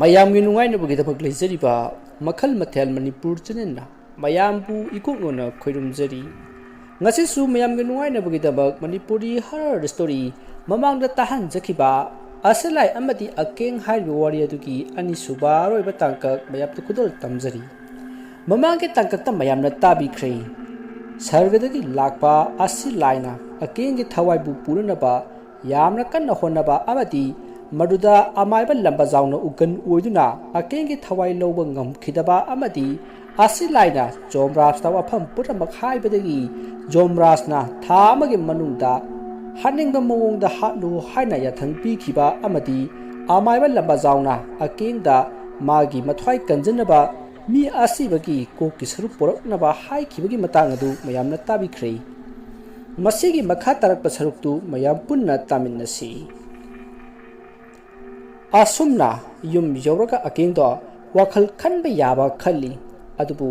ꯃꯌꯥꯝꯒꯤ ꯅꯨꯡꯉꯥꯏꯅꯕꯒꯤꯗꯃꯛ ꯂꯩꯖꯔꯤꯕ ꯃꯈꯜ ꯃꯊꯦꯜ ꯃꯅꯤꯄꯨꯔ ꯆꯦꯅꯦꯜꯅ ꯃꯌꯥꯝꯕꯨ ꯏꯀꯣꯛꯅꯅ ꯈꯣꯏꯔꯨꯝꯖꯔꯤ ꯉꯁꯤꯁꯨ ꯃꯌꯥꯝꯒꯤ ꯅꯨꯡꯉꯥꯏꯅꯕꯒꯤꯗꯃꯛ ꯃꯅꯤꯄꯨꯔꯤ ꯍꯔꯔ ꯁ꯭ꯇꯣꯔꯤ ꯃꯃꯥꯡꯗ ꯇꯥꯍꯟꯖꯈꯤꯕ ꯑꯁꯂꯥꯏ ꯑꯃꯗꯤ ꯑꯀꯦꯡ ꯍꯥꯏꯔꯤꯕ ꯋꯥꯔꯤ ꯑꯗꯨꯒꯤ ꯑꯅꯤꯁꯨꯕ ꯑꯔꯣꯏꯕ ꯇꯥꯡꯀꯛ ꯃꯌꯥꯝꯗ ꯈꯨꯗꯣꯜ ꯇꯝꯖꯔꯤ ꯃꯃꯥꯡꯒꯤ ꯇꯥꯡꯀꯛꯇ ꯃꯌꯥꯝꯅ ꯇꯥꯕꯤꯈ꯭ꯔꯦ ꯁꯔꯒꯗꯒꯤ ꯂꯥꯛꯄ ꯑꯁꯤꯂꯥꯏꯅ ꯑꯀꯦꯡꯒꯤ ꯊꯋꯥꯏꯕꯨ ꯄꯨꯅꯅꯕ ꯌꯥꯝꯅ ꯀꯟꯅ ꯍꯣꯠꯅꯕ ꯑꯃꯗꯤ ꯃꯗꯨꯗ ꯑꯃꯥꯏꯕ ꯂꯝꯕꯖꯥꯎꯅ ꯎꯒꯟ ꯑꯣꯏꯗꯨꯅ ꯑꯀꯦꯡꯒꯤ ꯊꯋꯥꯏ ꯂꯧꯕ ꯉꯝꯈꯤꯗꯕ ꯑꯃꯗꯤ ꯑꯁꯤꯂꯥꯏꯅ ꯖꯣꯝꯔꯥꯖꯇ ꯋꯥꯐꯝ ꯄꯨꯝꯅꯃꯛ ꯍꯥꯏꯕꯗꯒꯤ ꯖꯣꯝꯔꯥꯖꯅ ꯊꯥ ꯑꯃꯒꯤ ꯃꯅꯨꯡꯗ ꯍꯥꯠꯅꯤꯡꯕ ꯃꯑꯣꯡꯗ ꯍꯥꯠꯂꯨ ꯍꯥꯏꯅ ꯌꯥꯊꯪ ꯄꯤꯈꯤꯕ ꯑꯃꯗꯤ ꯑꯃꯥꯏꯕ ꯂꯝꯕꯖꯥꯎꯅ ꯑꯀꯦꯡꯗ ꯃꯥꯒꯤ ꯃꯊ꯭ꯋꯥꯏ ꯀꯟꯖꯅꯕ ꯃꯤ ꯑꯁꯤꯕꯒꯤ ꯀꯣꯛꯀꯤ ꯁꯔꯨꯛ ꯄꯣꯔꯛꯅꯕ ꯍꯥꯏꯈꯤꯕꯒꯤ ꯃꯇꯥꯡ ꯑꯗꯨ ꯃꯌꯥꯝꯅ ꯇꯥꯕꯤꯈ꯭ꯔꯦ ꯃꯁꯤꯒꯤ ꯃꯈꯥ ꯇꯥꯔꯛꯄ ꯁꯔꯨꯛꯇꯨ ꯃꯌꯥꯝ ꯄꯨꯟꯅ ꯇꯥꯃꯤꯟꯅꯁꯤ ꯑꯁꯨꯝꯅ ꯌꯨꯝ ꯌꯧꯔꯒ ꯑꯀꯦꯡꯗꯣ ꯋꯥꯈꯜ ꯈꯟꯕ ꯌꯥꯕ ꯈꯜꯂꯤ ꯑꯗꯨꯕꯨ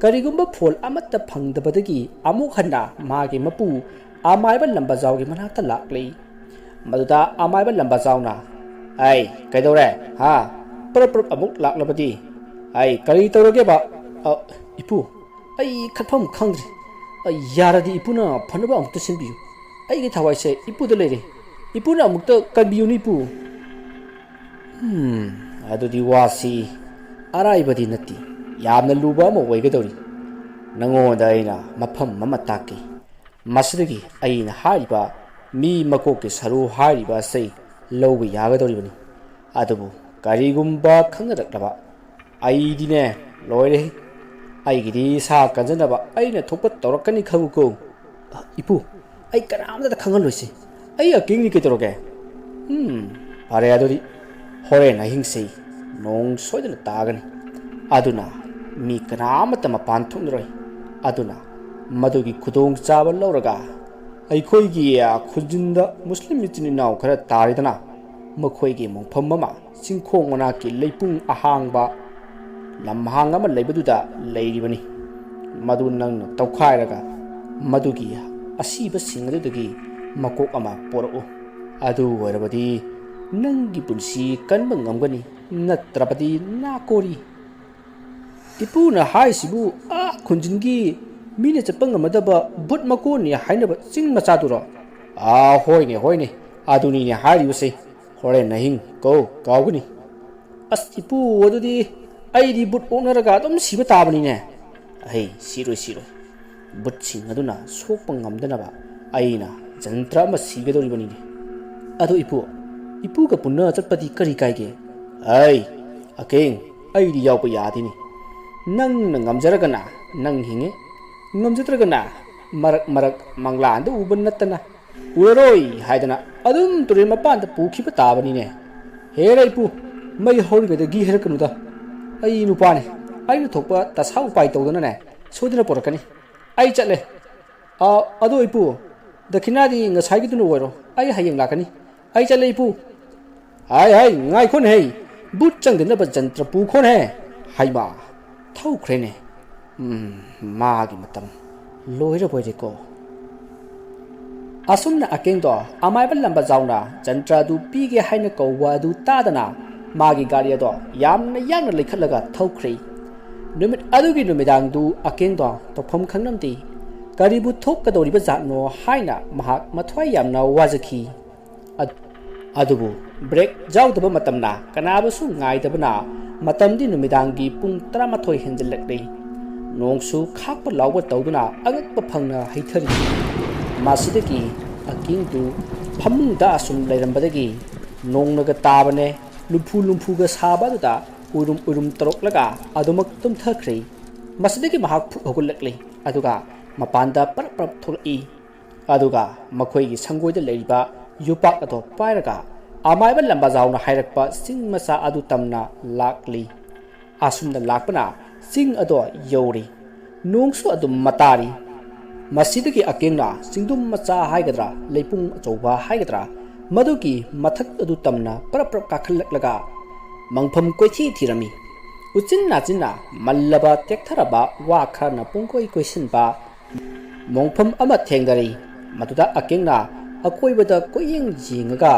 ꯀꯔꯤꯒꯨꯝꯕ ꯐꯣꯜ ꯑꯃꯠꯇ ꯐꯪꯗꯕꯗꯒꯤ ꯑꯃꯨꯛ ꯍꯟꯅ ꯃꯥꯒꯤ ꯃꯄꯨ ꯑꯃꯥꯏꯕ ꯂꯝꯕꯖꯥꯎꯒꯤ ꯃꯅꯥꯛꯇ ꯂꯥꯛꯂꯤ ꯃꯗꯨꯗ ꯑꯃꯥꯏꯕ ꯂꯝꯕꯖꯥꯎꯅ ꯑꯩ ꯀꯩꯗꯧꯔꯦ ꯍꯥ ꯄꯔꯞ ꯄꯔꯞ ꯑꯃꯨꯛ ꯂꯥꯛꯂꯕꯗꯤ ꯑꯩ ꯀꯔꯤ ꯇꯧꯔꯒꯦꯕ ꯏꯄꯨ ꯑꯩ ꯈꯠꯐꯝ ꯈꯪꯗ꯭ꯔꯤ ꯌꯥꯔꯗꯤ ꯏꯄꯨꯅ ꯐꯅꯕ ꯑꯃꯨꯛꯇ ꯁꯤꯟꯕꯤꯌꯨ ꯑꯩꯒꯤ ꯊꯋꯥꯏꯁꯦ ꯏꯄꯨꯗ ꯂꯩꯔꯦ ꯏꯄꯨꯅ ꯑꯃꯨꯛꯇ ꯀꯟꯕꯤꯌꯨꯅꯤ ꯏꯄꯨ ꯑꯗꯨꯗꯤ ꯋꯥꯁꯤ ꯑꯔꯥꯏꯕꯗꯤ ꯅꯠꯇꯦ ꯌꯥꯝꯅ ꯂꯨꯕ ꯑꯃ ꯑꯣꯏꯒꯗꯧꯔꯤ ꯅꯉꯣꯟꯗ ꯑꯩꯅ ꯃꯐꯝ ꯑꯃ ꯇꯥꯛꯀꯦ ꯃꯁꯤꯗꯒꯤ ꯑꯩꯅ ꯍꯥꯏꯔꯤꯕ ꯃꯤ ꯃꯀꯣꯛꯀꯤ ꯁꯔꯨ ꯍꯥꯏꯔꯤꯕ ꯑꯁꯤ ꯂꯧꯕ ꯌꯥꯒꯗꯧꯔꯤꯕꯅꯤ ꯑꯗꯨꯕꯨ ꯀꯔꯤꯒꯨꯝꯕ ꯈꯪꯅꯔꯛꯂꯕ ꯑꯩꯗꯤꯅꯦ ꯂꯣꯏꯔꯦ ꯑꯩꯒꯤꯗꯤ ꯁꯥ ꯀꯟꯖꯅꯕ ꯑꯩꯅ ꯊꯣꯛꯄ ꯇꯧꯔꯛꯀꯅꯤ ꯈꯪꯉꯨꯀꯣ ꯏꯄꯨ ꯑꯩ ꯀꯅꯥꯝꯇꯗ ꯈꯪꯍꯜꯂꯣꯏꯁꯤ ꯑꯩ ꯑꯀꯦꯡꯅꯤ ꯀꯩꯗꯧꯔꯒꯦ ꯐꯔꯦ ꯑꯗꯨꯗꯤ ꯍꯣꯔꯦꯟ ꯑꯍꯤꯡꯁꯤ ꯅꯣꯡ ꯁꯣꯏꯗꯅ ꯇꯥꯒꯅꯤ ꯑꯗꯨꯅ ꯃꯤ ꯀꯅꯥꯃꯠꯇ ꯃꯄꯥꯟ ꯊꯣꯛꯅꯔꯣꯏ ꯑꯗꯨꯅ ꯃꯗꯨꯒꯤ ꯈꯨꯗꯣꯡꯆꯥꯕ ꯂꯧꯔꯒ ꯑꯩꯈꯣꯏꯒꯤ ꯈꯨꯟꯖꯤꯟꯗ ꯃꯨꯁꯂꯤꯝ ꯏꯆꯤꯟ ꯏꯅꯥꯎ ꯈꯔ ꯇꯥꯔꯤꯗꯅ ꯃꯈꯣꯏꯒꯤ ꯃꯣꯡꯐꯝ ꯑꯃ ꯆꯤꯡꯈꯣꯡ ꯃꯅꯥꯛꯀꯤ ꯂꯩꯄꯨꯡ ꯑꯍꯥꯡꯕ ꯂꯝꯍꯥꯡ ꯑꯃ ꯂꯩꯕꯗꯨꯗ ꯂꯩꯔꯤꯕꯅꯤ ꯃꯗꯨ ꯅꯪꯅ ꯇꯧꯈꯥꯏꯔꯒ ꯃꯗꯨꯒꯤ ꯑꯁꯤꯕꯁꯤꯡ ꯑꯗꯨꯗꯒꯤ ꯃꯀꯣꯛ ꯑꯃ ꯄꯣꯔꯛꯎ ꯑꯗꯨ ꯑꯣꯏꯔꯕꯗꯤ ꯅꯪꯒꯤ ꯄꯨꯟꯁꯤ ꯀꯟꯕ ꯉꯝꯒꯅꯤ ꯅꯠꯇ꯭ꯔꯕꯗꯤ ꯅꯥꯀꯣꯔꯤ ꯏꯄꯨꯅ ꯍꯥꯏꯁꯤꯕꯨ ꯈꯨꯟꯖꯤꯟꯒꯤ ꯃꯤꯅ ꯆꯠꯄ ꯉꯝꯃꯗꯕ ꯕꯨꯠ ꯃꯀꯣꯟꯅꯤ ꯍꯥꯏꯅꯕ ꯆꯤꯡ ꯃꯆꯥꯗꯨꯔꯣ ꯍꯣꯏꯅꯦ ꯍꯣꯏꯅꯦ ꯑꯗꯨꯅꯤꯅꯦ ꯍꯥꯏꯔꯤꯕꯁꯦ ꯍꯣꯔꯦꯟ ꯑꯍꯤꯡ ꯀꯥꯎꯒꯅꯤ ꯑꯁ ꯏꯄꯨ ꯑꯗꯨꯗꯤ ꯑꯩꯗꯤ ꯕꯨꯠ ꯑꯣꯛꯅꯔꯒ ꯑꯗꯨꯝ ꯁꯤꯕ ꯇꯥꯕꯅꯤꯅꯦ ꯁꯤꯔꯣꯏ ꯕꯨꯠꯁꯤꯡ ꯑꯗꯨꯅ ꯁꯣꯛꯄ ꯉꯝꯗꯅꯕ ꯑꯩꯅ ꯖꯟꯇ꯭ꯔ ꯑꯃ ꯁꯤꯒꯗꯧꯔꯤꯕꯅꯤꯅꯦ ꯑꯗꯣ ꯏꯄꯨꯒ ꯄꯨꯟꯅ ꯆꯠꯄꯗꯤ ꯀꯔꯤ ꯀꯥꯏꯒꯦ ꯑꯀꯦꯡ ꯑꯩꯗꯤ ꯌꯥꯎꯕ ꯌꯥꯗꯦꯅꯤ ꯅꯪꯅ ꯉꯝꯖꯔꯒꯅ ꯅꯪ ꯍꯤꯡꯉꯦ ꯉꯝꯖꯗ꯭ꯔꯒꯅ ꯃꯔꯛ ꯃꯪꯂꯥꯟꯗ ꯎꯕ ꯅꯠꯇꯅ ꯎꯔꯔꯣꯏ ꯍꯥꯏꯗꯅ ꯑꯗꯨꯝ ꯇꯨꯔꯦꯜ ꯃꯄꯥꯟꯗ ꯄꯨꯈꯤꯕ ꯇꯥꯕꯅꯤꯅꯦ ꯍꯦꯔ ꯏꯄꯨ ꯃꯩ ꯍꯧꯔꯤꯉꯩꯗ ꯘꯤ ꯍꯩꯔꯛꯀꯅꯨꯗ ꯑꯩ ꯅꯨꯄꯥꯅꯤ ꯑꯩꯅ ꯊꯣꯛꯄ ꯇꯁꯥ ꯎꯄꯥꯏ ꯇꯧꯗꯅꯅꯦ ꯁꯣꯏꯗꯅ ꯄꯣꯔꯛꯀꯅꯤ ꯑꯩ ꯆꯠꯂꯦ ꯑꯗꯣ ꯏꯄꯨ ꯗꯈꯤꯅꯥꯗꯤ ꯉꯁꯥꯏꯒꯤꯗꯨꯅ ꯑꯣꯏꯔꯣ ꯑꯩ ꯍꯌꯦꯡ ꯂꯥꯛꯀꯅꯤ ꯑꯩ ꯆꯠꯂꯦ ꯏꯄꯨ ꯉꯥꯏꯈꯣꯅꯦ ꯕꯨꯠ ꯆꯪꯗꯅꯕ ꯖꯟꯇ꯭ꯔ ꯄꯨꯈꯣꯅꯦ ꯍꯩꯃꯥ ꯊꯧꯈ꯭ꯔꯦꯅꯦ ꯃꯥꯒꯤ ꯃꯇꯝ ꯂꯣꯏꯔꯕꯣꯏꯔꯦꯀꯣ ꯑꯁꯨꯝꯅ ꯑꯀꯦꯡꯗꯣ ꯑꯃꯥꯏꯕ ꯂꯝꯕꯖꯥꯎꯅ ꯖꯟꯇ꯭ꯔ ꯑꯗꯨ ꯄꯤꯒꯦ ꯍꯥꯏꯅ ꯀꯧꯕ ꯑꯗꯨ ꯇꯥꯗꯅ ꯃꯥꯒꯤ ꯒꯥꯔꯤ ꯑꯗꯣ ꯌꯥꯝꯅ ꯌꯥꯡꯅ ꯂꯩꯈꯠꯂꯒ ꯊꯧꯈ꯭ꯔꯦ ꯅꯨꯃꯤꯠ ꯑꯗꯨꯒꯤ ꯅꯨꯃꯤꯗꯥꯡꯗꯨ ꯑꯀꯦꯡꯗꯣ ꯇꯧꯐꯝ ꯈꯪꯂꯝꯗꯦ ꯀꯔꯤꯕꯨ ꯊꯣꯛꯀꯗꯧꯔꯤꯕ ꯖꯥꯠꯅꯣ ꯍꯥꯏꯅ ꯃꯍꯥꯛ ꯃꯊ꯭ꯋꯥꯏ ꯌꯥꯝꯅ ꯋꯥꯖꯈꯤ ꯑꯗꯨꯕꯨ ꯕ꯭ꯔꯦꯛ ꯌꯥꯎꯗꯕ ꯃꯇꯝꯅ ꯀꯅꯥꯕꯨꯁꯨ ꯉꯥꯏꯗꯕꯅ ꯃꯇꯝꯗꯤ ꯅꯨꯃꯤꯗꯥꯡꯒꯤ ꯄꯨꯡ 12 ꯍꯦꯟꯖꯜꯂꯛꯂꯤ ꯅꯣꯡꯁꯨ ꯈꯥꯛꯄ ꯂꯥꯎꯕ ꯇꯧꯗꯨꯅ ꯑꯉꯛꯄ ꯐꯪꯅ ꯍꯩꯊꯔꯤ ꯃꯁꯤꯗꯒꯤ ꯑꯀꯦꯡꯗꯨ ꯐꯃꯨꯡꯗ ꯑꯁꯨꯝ ꯂꯩꯔꯝꯕꯗꯒꯤ ꯅꯣꯡꯅꯒ ꯇꯥꯕꯅꯦ ꯂꯨꯝꯐꯨꯒ ꯁꯥꯕ ꯑꯗꯨꯗ ꯎꯏꯔꯨꯝ ꯇꯧꯔꯛꯂꯒ ꯑꯗꯨꯃꯛ ꯇꯨꯝꯊꯈ꯭ꯔꯦ ꯃꯁꯤꯗꯒꯤ ꯃꯍꯥꯛ ꯐꯨꯛ ꯍꯧꯒꯠꯂꯛꯂꯤ ꯑꯗꯨꯒ ꯃꯄꯥꯟꯗ ꯄꯔꯞ ꯊꯣꯛꯂꯛꯏ ꯑꯗꯨꯒ ꯃꯈꯣꯏꯒꯤ ꯁꯪꯒꯣꯏꯗ ꯂꯩꯔꯤꯕ ꯌꯨꯄꯥꯛ ꯑꯗꯣ ꯄꯥꯏꯔꯒ ꯑꯃꯥꯏꯕ ꯂꯝꯕꯖꯥꯎꯅ ꯍꯥꯏꯔꯛꯄ ꯆꯤꯡ ꯃꯆꯥ ꯑꯗꯨ ꯇꯝꯅ ꯂꯥꯛꯂꯤ ꯑꯁꯨꯝꯅ ꯂꯥꯛꯄꯅ ꯆꯤꯡ ꯑꯗꯣ ꯌꯧꯔꯤ ꯅꯣꯡꯁꯨ ꯑꯗꯨꯝ ꯃꯇꯥꯔꯤ ꯃꯁꯤꯗꯒꯤ ꯑꯀꯦꯡꯅ ꯆꯤꯡꯗꯨꯝ ꯃꯆꯥ ꯍꯥꯏꯒꯗ꯭ꯔꯥ ꯂꯩꯄꯨꯡ ꯑꯆꯧꯕ ꯍꯥꯏꯒꯗ꯭ꯔꯥ ꯃꯗꯨꯒꯤ ꯃꯊꯛ ꯑꯗꯨ ꯇꯝꯅ ꯄꯔꯞ ꯀꯥꯈꯠꯂꯛꯂꯒ ꯃꯪꯐꯝ ꯀꯣꯏꯊꯤ ꯊꯤꯔꯝꯃꯤ ꯎꯆꯤꯟ ꯅꯥꯆꯤꯟꯅ ꯃꯜꯂꯕ ꯇꯦꯛꯊꯔꯕ ꯋꯥ ꯈꯔꯅ ꯄꯨꯡꯀꯣꯏ ꯀꯣꯏꯁꯤꯟꯕ ꯃꯣꯡꯐꯝ ꯑꯃ ꯊꯦꯡꯅꯔꯤ ꯃꯗꯨꯗ ꯑꯀꯦꯡꯅ ꯑꯀꯣꯏꯕꯗ ꯀꯣꯏꯌꯦꯡ ꯌꯦꯡꯉꯒ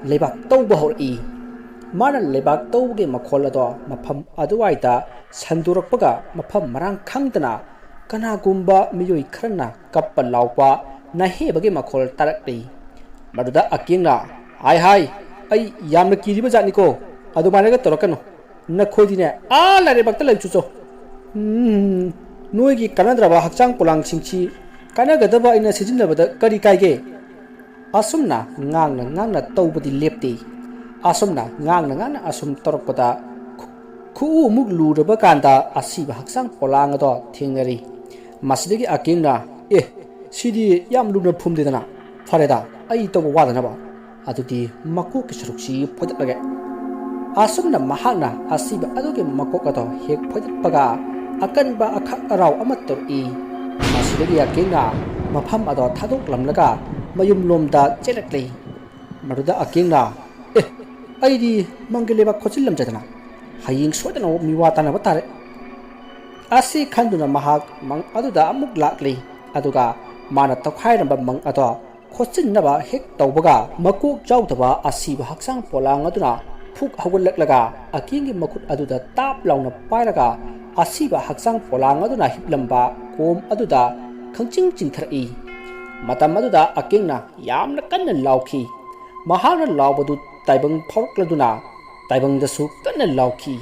ꯂꯩꯕꯥꯛ ꯇꯧꯕ ꯍꯧꯔꯛꯏ mana lebak tawge makhol ado mapham aduwaida sandurokpaga mapham marang khangdana kana gumba miyoi kharna kappa lawpa na hebage makhol tarakli maduda akingna hai ai yamna kiriba jani ko adu managa torakano na khoidine a la lebak ta lai chu cho noigi kanadraba hakchang polang singchi kanagadaba ina sijinabada kari kaige asumna ngangna tawbadi lepti asumna ngangna asum torakpada khu muk luraba kanda asiba hakchang polang ado thengari masidagi akingna sidi yam luna phumdedana fareda ai to wadana ba adudi makku kisruksi phodatlage asumna mahakna asiba aduge makokado hek phodatpaga akanba akhak araw amator i masidagi akingna mafam ado thadok lamlaga mayum lomda chelakli maruda akingna aidi mangeleba khochilam jadana haying sodana miwatana batare asi khanduna mahak mang aduda amuk lakli aduga mana takhairamba mang ado khochinaba hek tawbaga makok jawdaba asiba haksang polang aduna phuk hawlaklaga akingi makut aduda tap launa pairaga asiba haksang polang aduna hiplamba kom aduda khangching chingthari matam aduda akingna yamna kanna lawki mahana lawbadu taibang phawkladuna taibang dasu kanna lawki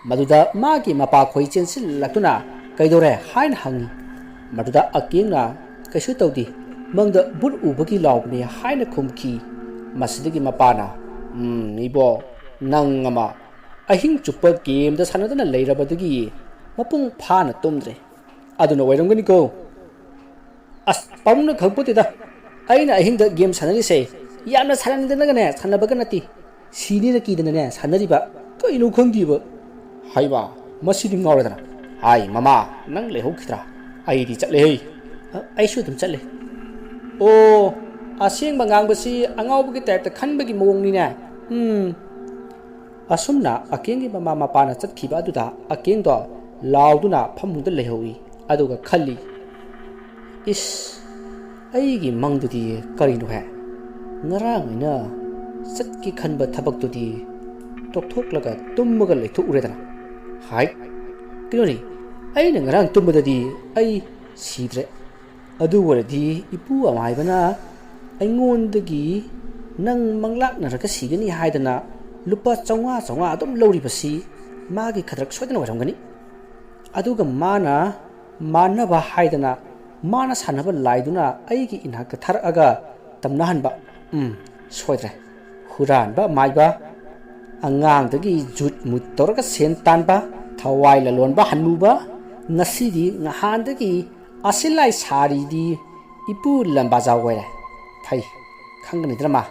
maduda magi mapa khoi chensil lakuna kaidore hain hangi maduda akingna kaisu tawdi mangda bur ubagi lawbni haina khumki masidagi mapana ibo nangama ahing chupa game da sanadana leirabadagi mapung phana tumdre aduna wairangani ko as pamna khaputida aina ahing da game sanari se yamna sanandana gane sanabaga nati sini na kidana ne sanariba kainu khangdiba haiba masidi ngawradana hai mama nang lehokidra ai di chatle hei ai su dum chatle o asing bangang basi angawbugi type khanbagi mawongni ne asumna akengi mama mapana chatkhiba aduda akeng do lauduna phamungda lehowi aduga khalli is aigi mangdudi karinu he ngarangina satki khanba thabakdudi tokthok tummaga leithu uredana hai kinoni aina ngarang tumbadadi ai sidre adu waradi ipu amaibana aingondagi nang manglakna raka sigani haidana lupa chawnga adum lori basi magi khadrak soidana waramgani aduga mana ba haidana mana sanaba laiduna aigi inhaka tharaga tamnahanba soidre huranba maiba angangdagi jut muttoraka sen tanba thawai la lonba hanuba ngasidi ngahandagi asilai saridi ipu lamba jawere thai khangani drama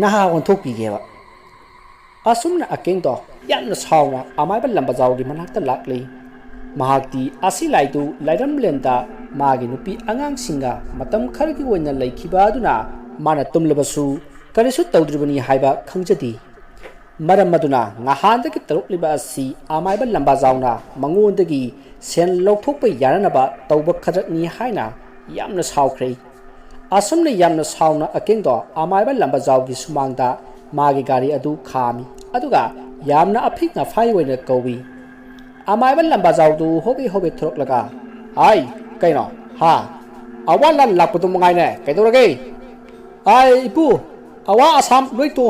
naha on thokpigeba asumna akengdo yamna sawna amaiba lamba jawgi manakta lakli mahakti asilai du lairam lenda magi nupi angang singa matam khargi oina laikhiba aduna mana tumlabasu karisu tawdribani haiba khangjadi maram maduna ngahandagi tarukliba asi amaiba lamba jawna mangondagi sen lokthokpa yaranaba tawba khadrakni haina yamna sawkhrei asumna yamna sawna akengdo amaiba lamba jawgi sumangda magi gari adu khami aduga yamna aphik na phai oina kowi amaiba lamba jawdu hobe throklaga ai kaino ha awala lakputu mangai ne kaidorage ai ipu awa asam loito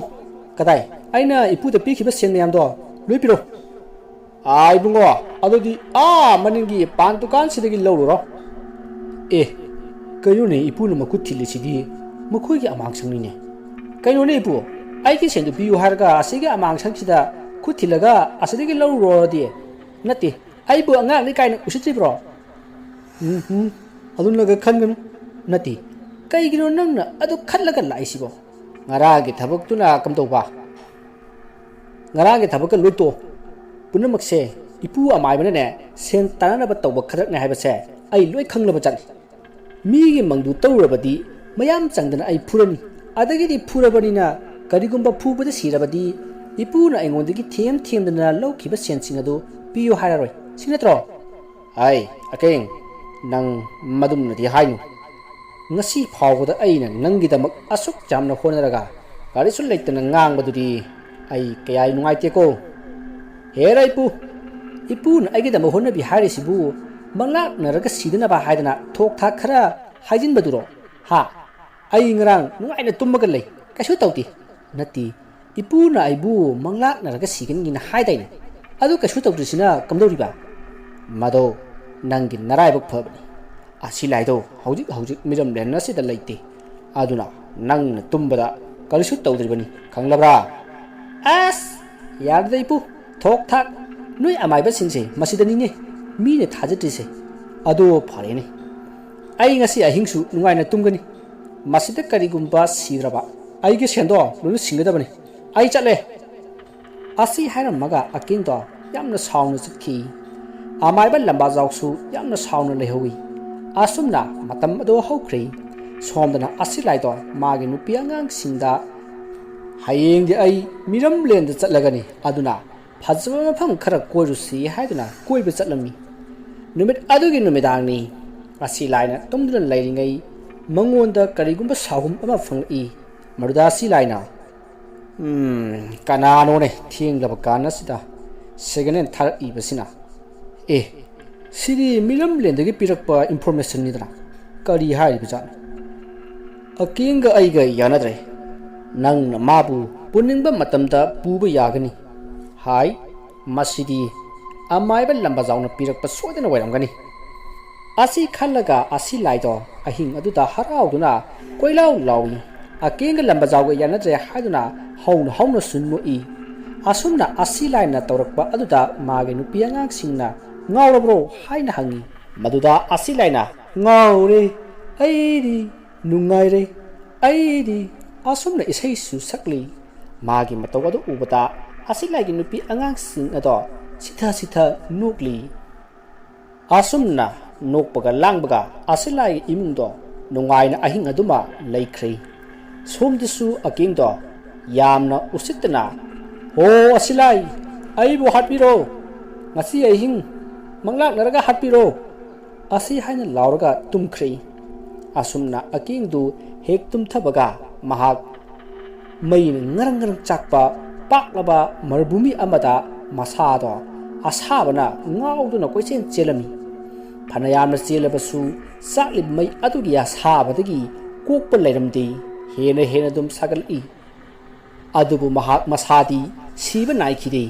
kadai aina ipu da pikhiba sen mayamdo loipiro ai bungo adodi maningi pan dukan sidagi lawro kayune ipu na makut thilisidi makhoigi amang sangni ne kayone ipu ai ki sendu biu harga asiga amang sangsida khuthilaga asidagi lawro di nati ai bu anga ni kaina usitri bro adun laga khanganu nati kaigino nangna adu khallaga laisibo ngaragi thabak kamtoba ngaragi thabak loito punamakse ipu amaibana ne sen tanana ba tawba kharak ne haibase ai loi khanglaba chan migi mangdu tawrabadi mayam changdana ai phurani adagi di phurabani na karigumba phubada sirabadi ipu na aingondagi them lawkiba sensing adu piyu hararoi sinatro ai akeng nang madum na di hainu ngasi phawda aina nangi damak asuk jamna honaraga gari sul leitana ngang badudi ai kaya nungai te ko hera ipu na ai da mohon bi hari sibu manglak na raga sidana ba haidana thok thak khara haijin baduro ha ai ngrang nungai na tummaga lei kasu tawti nati ipu na aibu manglak na raga sigin gina haidai na adu kasu tawdrisina kamdori ba mado nangi narai bak phabni asi laido hojik miram lenna sida leite aduna nang na tumbada kalisu tawdribani khanglabra as yardai pu thok thak nui amai ba singse masidani ne mi ne thajatrise ado phare ne ai ngasi ahingsu nungai na tumgani masida karigumba sidraba ai ge sendo lulu singadabani ai chatle asi hairam maga aking do yamna sauna chakhi amai ba lamba jawsu yamna sauna lehowi asumna matam ado haukhri somdana asi laido magi nupi angang singda hayeng di ai miram len da chatlagani aduna phajwa mafam khara koirusi haiduna koiba chatlami numit adugi numidangni asi laina tumduna lairingai mangonda karigumba sahum ama fangi maruda asi laina kanano ne thinglaba kana sida second thar ibasina sidi miram lendagi pirakpa information nidra kari hari bijan akinga aiga yanadre nang mabu puningba matamda puba yagani hai masidi amaiba lamba jauna pirakpa soidana wairamgani asi khallaga asi laido ahing aduda harauduna koilau lawi akinga lamba jawga yanadre haiduna hauna sunno i asumna asi laina tawrakpa aduda mage nupiangang singna ngawrabro haina hangi maduda asi laina ngawre airi nungaire airi asumna isai su sakli magi matawadu ubata asi laigi nupi angang sing ado sitha nukli asumna nokpaga langbaga asi laigi imungdo nungaina ahing aduma laikhri somdisu akingdo yamna usitna ho asilai aibu hatpiro ngasi ahing manglak naraga hatpiro asi haina lauraga tumkhri asumna akingdu hek tumthabaga mahak main ngarang chakpa paklaba marbumi amada masado asabana ngauduna koisen chelami phanayamna chelabasu saklib mai adugi asabadagi kokpa leiramdi hena dum sagal i adubu mahak masadi siba naikhide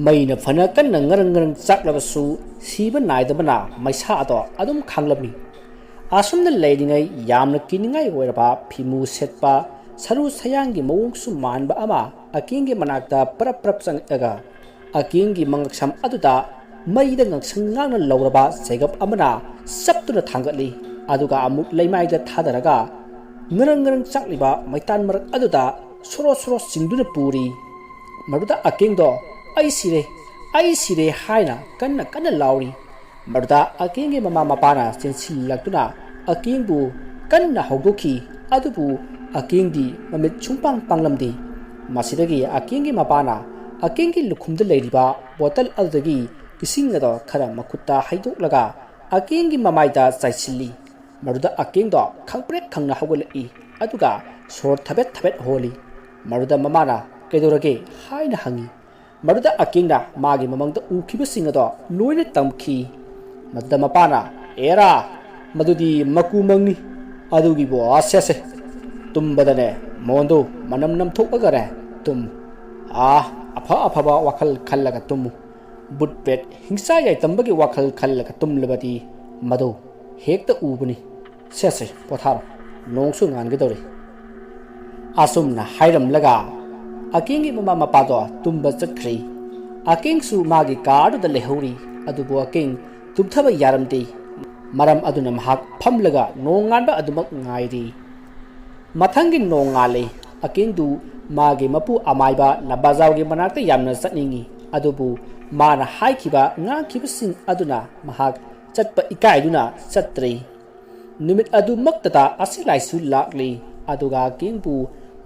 maina phana kanna ngarang chaklabasu siba naidabana maisa ado adum khanglabni asumna leiringai yamna kiningai oiraba phimu setpa saru sayangi mawungsu manba ama akingi manakta prap changaga akingi mangaksam aduda maida ngaksang ngana lawraba segap amana saptuna thangatli aduga amuk leimaida thadaraga ngarang chakliba maitan marak aduda soro sinduna puri maruda akingdo ai sire haina kanna lauri maruda akingi mama mapana sensil laktuna akingbu kanna hogdoki adubu akingdi mamit chungpang panglamdi masidagi akingi mapana akingi lukhumda leiriba bottle adagi kisingado khara makutta haidoklaga akingi mamaida chaisilli maruda akingdo khangprek khangna hogolai aduga sor thabet holi maruda mamana kaidorage haina hangi maruda akingna magi mamangda ukhiba singado loina tamkhi maruda mapana era madudi makumangni adugi bo asese tumbadane mondo manam namthokagare tum aphaba wakhal khallaga tumu butpet hingsa yai tambagi wakhal khallaga tumlabadi madu hekta ubuni sese pothar nongsu ngangedore asumna hairam laga akingi mama mapado tumba chakri akingsu magi kaadu da lehori adubu aking tumthaba yaramti maram aduna mahak phamlaga nonganba adumak ngairi mathangi nongale akingdu magi mapu amaiba labajawgi manakta yamna chatningi adubu mana haikhiba ngakhiba aduna mahak chatpa ikaiduna chatre numit adu maktata asilaisu lakli aduga kingbu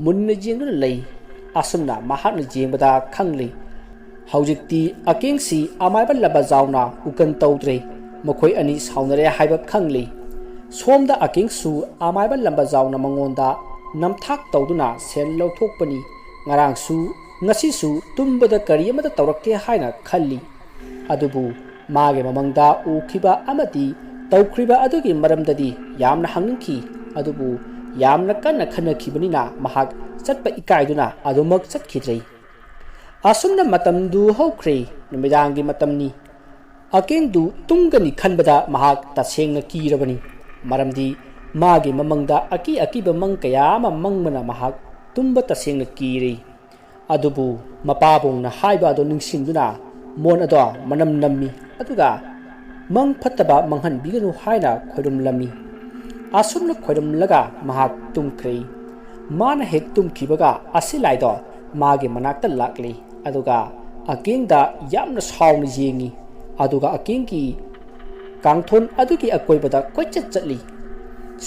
munna jengna lei asumna mahakna jengbada khangli haujikti akingsi amaiba labajawna ukan tawtre makhoi ani saunare haiba khangli somda akingsu amaiba labajawna mangonda namthak tawduna sen lawthokpani ngarangsu ngasisu tumbada kari amata tawrakke haina khalli adubu mage mamangda ukhiba amati tawkhriba adugi maramdadi yamna hangki adubu yamna kanna khanakhibanina mahak chatpa ikaiduna adumak chatkhidrei asumna matamdu hokre numidangi matamni akengdu tungani khanbada mahak tasengna kirabani maramdi mage mamangda akiba mang kaya ama mangmana mahak tumba tasengna kire adubu mapabongna haiba ado ningsingduna mon ado manam nammi aduga mang phattaba manghan biganu haina khoidum lami asumna khoidum laga mahak tumkhre mana hek tumkhibaga asilaido mage manakta lakli aduga akengda yamna sauna yengi aduga akengki kangthon adugi akoibada koichat chatli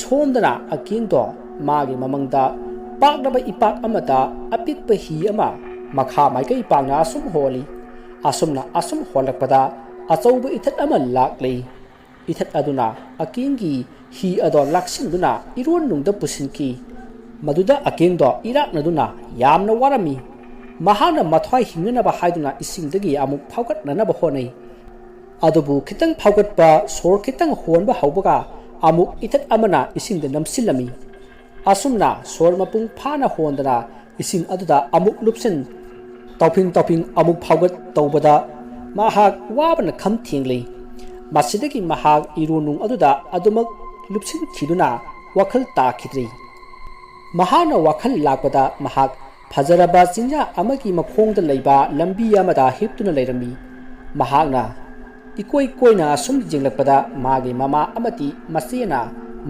somdana akengdo mage mamangda paknaba ipak amata apikpa hi ama makha maikai pangna asum holi asumna asum holakpada achouba ithat ama lakli ithat aduna akengi hi adon laksinduna iron nungda pusinki maduda akengdo iraknaduna yamna warami mahana mathwai hingnaba haiduna isingdagi amuk phaugatnanaba honai adubu khitang phaugatpa sor khitang honba haubaga amuk ithat amana isingda namsilami asumna sor mapung phana hondana ising aduda amuk lupsin tawping amuk phaugat tawbada mahak wabana kham thingli masidagi mahak irunung aduda adumak lupsin thiduna wakhal ta khidri mahana wakhal lakpada mahak fajaraba chinja amagi makhongda leiba lambi amada hiptuna leirami mahakna ikoi koina sum jinglakpada magi mama amati masena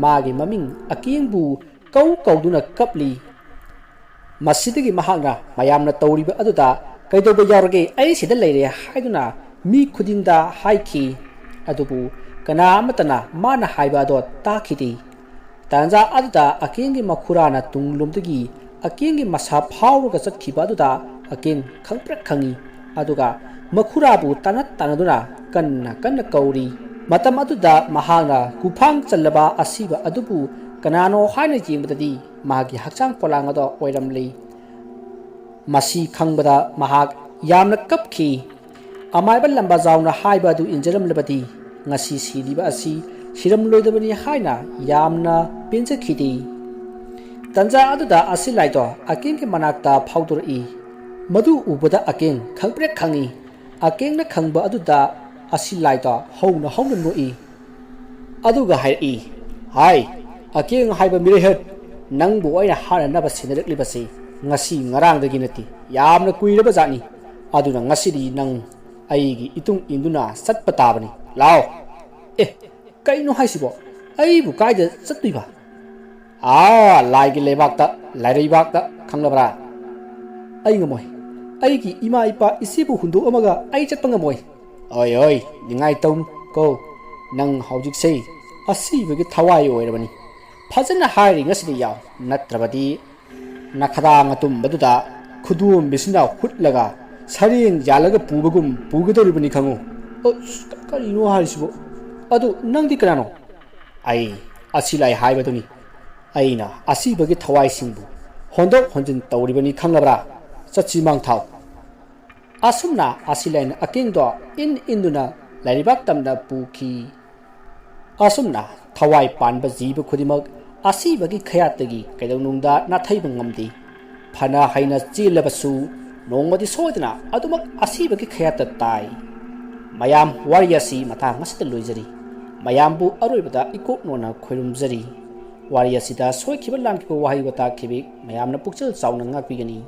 magi maming akingbu kauduna kapli masidagi mahakna mayamna tawriba aduda kaidoba yarge ai sida leire haiduna mi khudingda haiki adubu kana amatana mana haiba do takhidi tanja aduda akengi makhurana tunglumdagi akengi masa phawruga chatkhiba aduda aken khangprak khangi aduga makhurabu tanaduna kanna kauri matam aduda mahana kuphang chalaba asiba adubu kanano haina jingdadi magi hakchang polang ado oiramli masi khangbada mahak yamna kapki amaiba lamba zawna haiba adu injaram labadi ngasi siliba asi siram loidabani haina yamna pinjakhidi tanja aduda asilaido akengi manakta phawduri madu ubada akeng khangprek khangi akengna khangba aduda asilaido hauna noi aduga hai akeng haiba mirehet nangbu aina hana naba sinareklibasi ngasi ngarangdagi nati yamna kuiraba jani aduna ngasidi nang aigi itung induna satpa tabani lao kaino haisibo aibu kaida sattuiba laigi lebakta lairibakta khanglabra ai ngamoi aigi ima ipa isibu hundu amaga ai chatpa ngamoi oi ningai taun ko nang haujik sei asibagi thawai oirabani fajana hairi ngasidi yaw natrabadi nakhada ngatum baduda khudum bisina hutlaga sareng jalaga pugadoribani khangu karino haisibo adu nangdi kanano ai asilai haibaduni aina asibagi thawai singbu hondok honjin tawribani khanglabra chachi mangthau asumna asilain akengdo induna laribak tamda pukhi asumna thawai panba jiba khudimak asibagi khayatagi kaidonungda nathaiba ngamdi phana haina chilabasu nongmadi soidna adumak asibagi khayata tai mayam wariyasi matha ngasita loijari mayambu aroibada ikok nona khoirumjari wariyasida soikhiba lamkiba wahi wata khibik mayamna pukchal chauna ngakpigani